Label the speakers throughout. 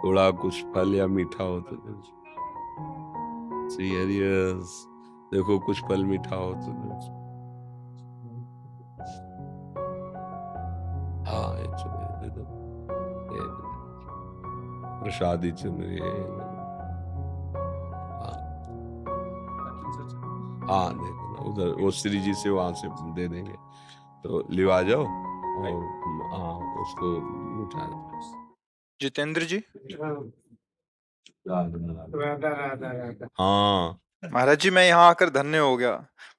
Speaker 1: थोड़ा कुछ फल या मीठा हो तो दो। सीरियस, देखो कुछ फल मीठा हो तो दो। हाँ ये चलो दे दो, ये दे दो। प्रसादी चुनरी है ये ले लो। हाँ हाँ दे देना उधर, वो श्री जी से वहां से दे देंगे, तो लिवा जाओ और हाँ उसको मिठा।
Speaker 2: जितेंद्र जी,
Speaker 3: राधा राधा राधा।
Speaker 1: हाँ
Speaker 2: महाराज जी मैं यहाँ आकर धन्य हो गया।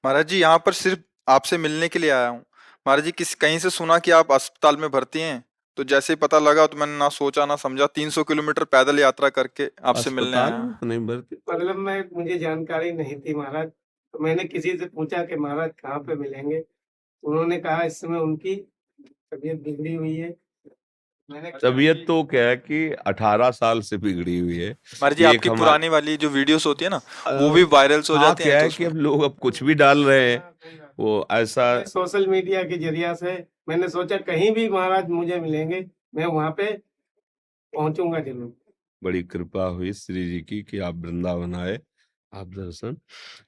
Speaker 2: महाराज जी यहाँ पर सिर्फ आपसे मिलने के लिए आया हूँ। महाराज जी किसी कहीं से सुना कि आप अस्पताल में भर्ती हैं, तो जैसे ही पता लगा तो मैंने ना सोचा ना समझा 300 किलोमीटर पैदल यात्रा करके आपसे मिलने
Speaker 1: अस्पताल
Speaker 2: आया।
Speaker 1: में तो नहीं भर्ती।
Speaker 3: मतलब मैं मुझे जानकारी नहीं थी महाराज, तो मैंने किसी से पूछा कि महाराज कहाँ पे मिलेंगे, उन्होंने कहा इस समय उनकी तबीयत बिगड़ी हुई है। मैंने
Speaker 1: तबीयत तो क्या है कि 18 साल से बिगड़ी हुई है।
Speaker 2: महाराज जी
Speaker 1: ये एक
Speaker 2: आपकी
Speaker 1: हमारे
Speaker 2: पुरानी वाली जो वीडियोस होती है ना, वो भी वायरल्स हो
Speaker 1: हाँ
Speaker 2: जाती हैं
Speaker 1: क्या
Speaker 2: तो
Speaker 1: है कि
Speaker 2: उसमें
Speaker 1: अब लोग अब कुछ भी डाल रहे हैं, वो ऐसा।
Speaker 3: सोशल मीडिया के जरिया से मैंने सोचा कहीं भी महाराज मुझे मिलेंगे, मैं वहां पे पहुंचूंगा जरूर।
Speaker 1: बड़ी कृपा हुई श्री जी की कि आप वृंदावन आए, आप दर्शन,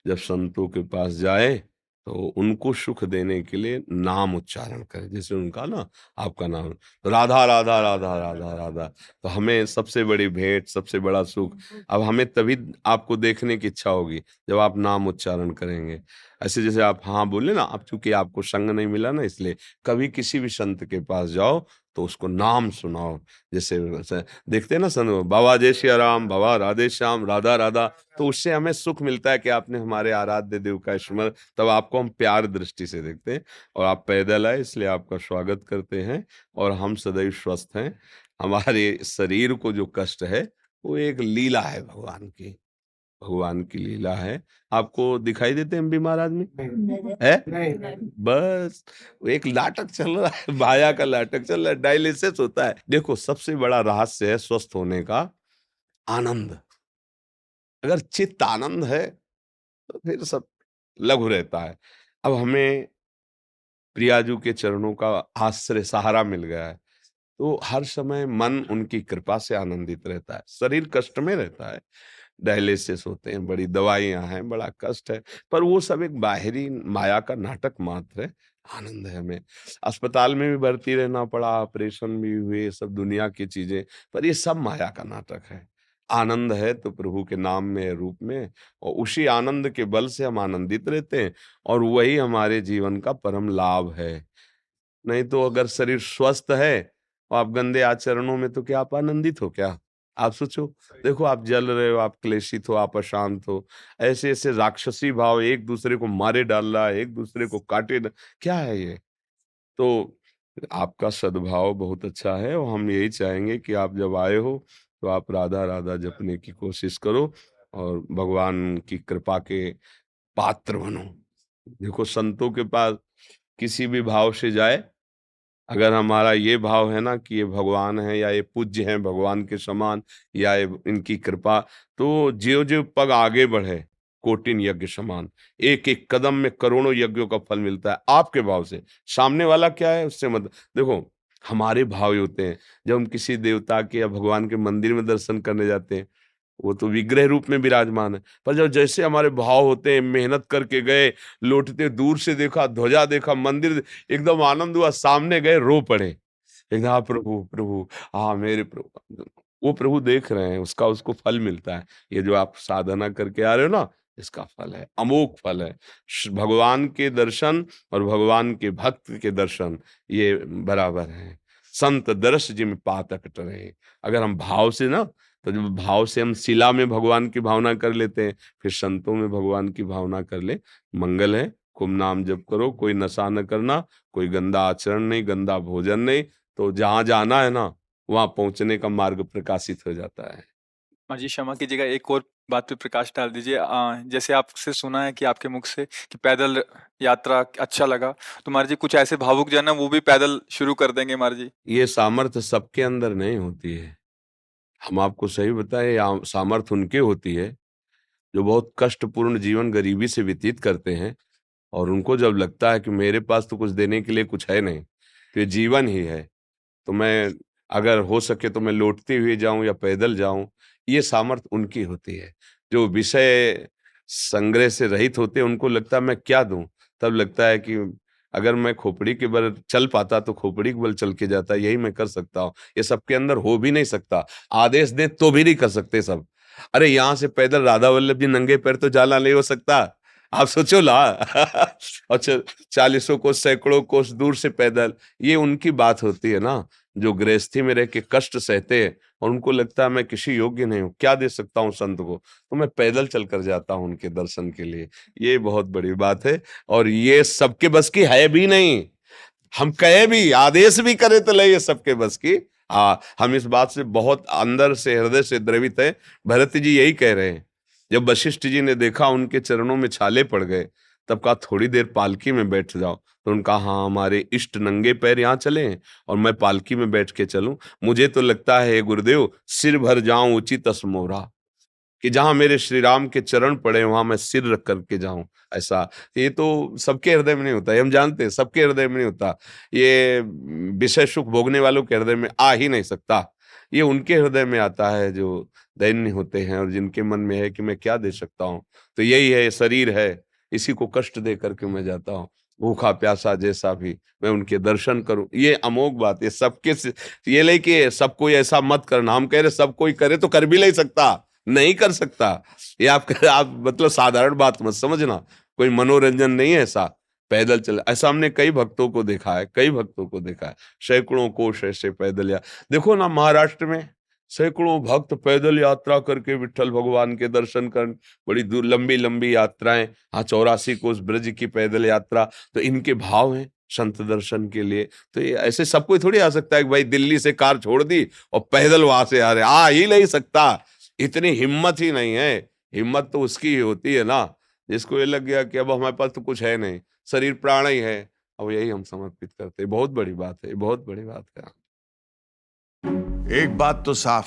Speaker 1: जब संतों के पास जाए तो उनको सुख देने के लिए नाम उच्चारण करें, जैसे उनका ना आपका नाम, तो राधा राधा राधा राधा राधा, तो हमें सबसे बड़ी भेंट, सबसे बड़ा सुख। अब हमें तभी आपको देखने की इच्छा होगी जब आप नाम उच्चारण करेंगे। ऐसे जैसे आप हाँ बोले ना, अब चूंकि आपको संग नहीं मिला ना, इसलिए कभी किसी भी संत के पास जाओ तो उसको नाम सुनाओ। जैसे देखते हैं ना संत, बाबा जय सिया राम, बाबा राधे श्याम, राधा राधा, तो उससे हमें सुख मिलता है कि आपने हमारे आराध्य देव का स्मरण, तब आपको हम प्यार दृष्टि से देखते हैं। और आप पैदल आए इसलिए आपका स्वागत करते हैं, और हम सदैव स्वस्थ हैं। हमारे शरीर को जो कष्ट है वो एक लीला है भगवान की, भगवान की लीला है। आपको दिखाई देते हैं बीमार आदमी है?
Speaker 3: नहीं
Speaker 1: बस वो एक नाटक चल रहा है, माया का नाटक चल रहा है, डायलिसिस होता है। देखो सबसे बड़ा रहस्य है स्वस्थ होने का आनंद। अगर चित्त आनंद है तो फिर सब लघु रहता है। अब हमें प्रियाजू के चरणों का आश्रय सहारा मिल गया है, तो हर समय मन उनकी कृपा से आनंदित रहता है। शरीर कष्ट में रहता है, डायलिसिस होते हैं, बड़ी दवाइयां हैं, बड़ा कष्ट है, पर वो सब एक बाहरी माया का नाटक मात्र है। आनंद है हमें। अस्पताल में भी भर्ती रहना पड़ा, ऑपरेशन भी हुए, सब दुनिया की चीजें, पर ये सब माया का नाटक है। आनंद है तो प्रभु के नाम में, रूप में, और उसी आनंद के बल से हम आनंदित रहते हैं, और वही हमारे जीवन का परम लाभ है। नहीं तो अगर शरीर स्वस्थ है और आप गंदे आचरणों में, तो क्या आप आनंदित हो क्या? आप सोचो, देखो आप जल रहे हो, आप क्लेशित हो, आप अशांत हो, ऐसे ऐसे राक्षसी भाव एक दूसरे को मारे डाल रहा है, एक दूसरे को क्या है ये? तो आपका सद्भाव बहुत अच्छा है, और हम यही चाहेंगे कि आप जब आए हो तो आप राधा राधा जपने की कोशिश करो और भगवान की कृपा के पात्र बनो। देखो संतों के पास किसी भी भाव से जाए, अगर हमारा ये भाव है ना कि ये भगवान है या ये पूज्य हैं भगवान के समान, या ये इनकी कृपा, तो ज्यों ज्यों पग आगे बढ़े कोटिन यज्ञ समान, एक एक कदम में करोड़ों यज्ञों का फल मिलता है आपके भाव से। सामने वाला क्या है उससे मत देखो। हमारे भाव ये होते हैं, जब हम किसी देवता के या भगवान के मंदिर में दर्शन करने जाते हैं, वो तो विग्रह रूप में विराजमान है, पर जब जैसे हमारे भाव होते हैं, मेहनत करके गए, लौटते दूर से देखा, ध्वजा देखा, मंदिर, एकदम आनंद हुआ, सामने गए रो पड़े एकदम, "हाँ प्रभु प्रभु, हाँ मेरे प्रभु"। वो प्रभु देख रहे हैं, उसका उसको फल मिलता है। ये जो आप साधना करके आ रहे हो ना, इसका फल है, अमोघ फल है। भगवान के दर्शन और भगवान के भक्त के दर्शन ये बराबर हैं। संत दर्श जिम पातक टरे। अगर हम भाव से ना, तो जब भाव से हम शिला में भगवान की भावना कर लेते हैं, फिर संतों में भगवान की भावना कर ले, मंगल है। खूब नाम जप करो, कोई नशा न करना, कोई गंदा आचरण नहीं, गंदा भोजन नहीं, तो जहां जाना है ना, वहां पहुंचने का मार्ग प्रकाशित हो जाता है।
Speaker 2: महाराज जी क्षमा कीजिएगा, एक और बात पे प्रकाश डाल दीजिए। जैसे आपसे सुना है कि आपके मुख से कि पैदल यात्रा अच्छा लगा, तो महाराज जी कुछ ऐसे भावुक जन है वो भी पैदल शुरू कर देंगे महाराज जी।
Speaker 1: ये सामर्थ्य सबके अंदर नहीं होती है। हम आपको सही बताएं, सामर्थ्य उनके होती है जो बहुत कष्टपूर्ण जीवन गरीबी से व्यतीत करते हैं, और उनको जब लगता है कि मेरे पास तो कुछ देने के लिए कुछ है नहीं, तो ये जीवन ही है, तो मैं अगर हो सके तो मैं लौटते हुए जाऊँ या पैदल जाऊँ, ये सामर्थ्य उनकी होती है। जो विषय संग्रह से रहित होते हैं, उनको लगता है मैं क्या दूँ? तब लगता है कि अगर मैं खोपड़ी के बल चल पाता तो खोपड़ी के बल चल के जाता, यही मैं कर सकता हूँ। ये सबके अंदर हो भी नहीं सकता। आदेश दें तो भी नहीं कर सकते सब। अरे यहाँ से पैदल राधा वल्लभ जी नंगे पैर तो जाना नहीं हो सकता। आप सोचो ला और चालीसों कोस सैकड़ों कोस दूर से पैदल, ये उनकी बात होती है ना, जो गृहस्थी में रह के कष्ट सहते हैं और उनको लगता है मैं किसी योग्य नहीं हूँ, क्या दे सकता हूँ संत को, तो मैं पैदल चल कर जाता हूँ उनके दर्शन के लिए। ये बहुत बड़ी बात है और ये सबके बस की है भी नहीं। हम कहे भी, आदेश भी करें तो ले, ये सबके बस की। हम इस बात से बहुत अंदर से, हृदय से द्रवित है। भरत जी यही कह रहे हैं। जब वशिष्ठ जी ने देखा उनके चरणों में छाले पड़ गए, तब कहा थोड़ी देर पालकी में बैठ जाओ। तो उनका हाँ, हमारे इष्ट नंगे पैर यहाँ चले हैं और मैं पालकी में बैठ के चलूं? मुझे तो लगता है गुरुदेव, सिर भर जाऊं उचित असमोरा, कि जहां मेरे श्री राम के चरण पड़े वहां मैं सिर रख करके जाऊं। ऐसा ये तो सबके हृदय में नहीं होता, ये हम जानते हैं, सबके हृदय में नहीं होता। ये विषय सुख भोगने वालों के हृदय में आ ही नहीं सकता। ये उनके हृदय में आता है जो दैन्य होते हैं और जिनके मन में है कि मैं क्या दे सकता हूँ। तो यही है, शरीर है, इसी को कष्ट दे करके मैं जाता हूँ। भूखा प्यासा जैसा भी मैं उनके दर्शन करूं, ये अमोघ बात है। सबके ये लेके सब कोई ऐसा मत करना। हम कह रहे सब कोई करे तो कर भी नहीं सकता, नहीं कर सकता। ये आप मतलब साधारण बात मत समझना, कोई मनोरंजन नहीं है ऐसा। पैदल चल, ऐसा हमने कई भक्तों को देखा है, कई भक्तों को देखा है, सैकड़ों कोस ऐसे पैदल। या देखो ना, महाराष्ट्र में सैकड़ों भक्त पैदल यात्रा करके विट्ठल भगवान के दर्शन कर, बड़ी दूर लंबी लंबी यात्राएं। हाँ, 84 कोस ब्रज की पैदल यात्रा। तो इनके भाव हैं संत दर्शन के लिए। तो ये ऐसे सब कोई थोड़ी आ सकता है कि भाई दिल्ली से कार छोड़ दी और पैदल वहां से आ रहे, आ ही नहीं सकता। इतनी हिम्मत ही नहीं है। हिम्मत तो उसकी ही होती है ना, जिसको ये लग गया कि अब हमारे पास तो कुछ है नहीं, शरीर प्राण ही है, अब यही हम समर्पित करते हैं। बहुत बड़ी बात है, बहुत बड़ी बात है।
Speaker 4: एक बात तो साफ